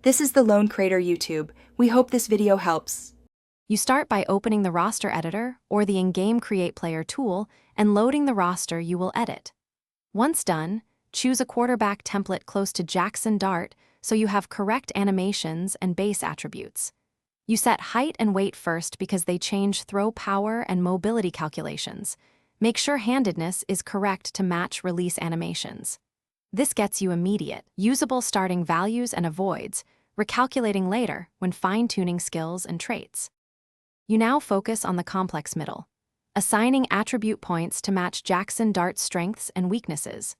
This is the Lone Crater YouTube. We hope this video helps. You start by opening the roster editor or the in-game Create Player tool and loading the roster you will edit. Once done, choose a quarterback template close to Jaxson Dart so you have correct animations and base attributes. You set height and weight first because they change throw power and mobility calculations. Make sure handedness is correct to match release animations. This gets you immediate, usable starting values and avoids, recalculating later when fine-tuning skills and traits. You now focus on the complex middle, assigning attribute points to match Jaxson Dart's strengths and weaknesses.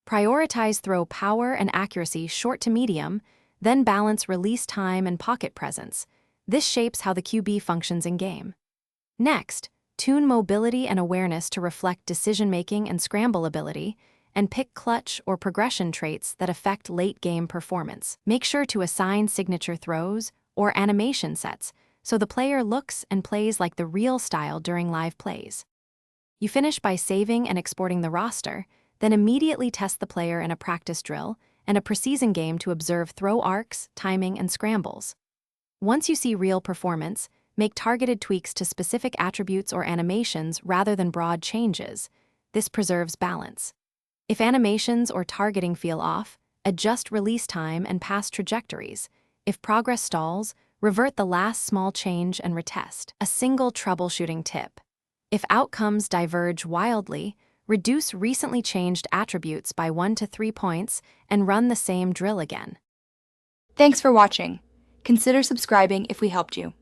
Prioritize throw power and accuracy short to medium, then balance release time and pocket presence. This shapes how the QB functions in-game. Next, tune mobility and awareness to reflect decision-making and scramble ability, and pick clutch or progression traits that affect late-game performance. Make sure to assign signature throws or animation sets so the player looks and plays like the real style during live plays. You finish by saving and exporting the roster, then immediately test the player in a practice drill and a preseason game to observe throw arcs, timing, and scrambles. Once you see real performance, make targeted tweaks to specific attributes or animations rather than broad changes. This preserves balance. If animations or targeting feel off, adjust release time and pass trajectories. If progress stalls, revert the last small change and retest. A single troubleshooting tip. If outcomes diverge wildly, reduce recently changed attributes by 1 to 3 points and run the same drill again. Thanks for watching. Consider subscribing if we helped you.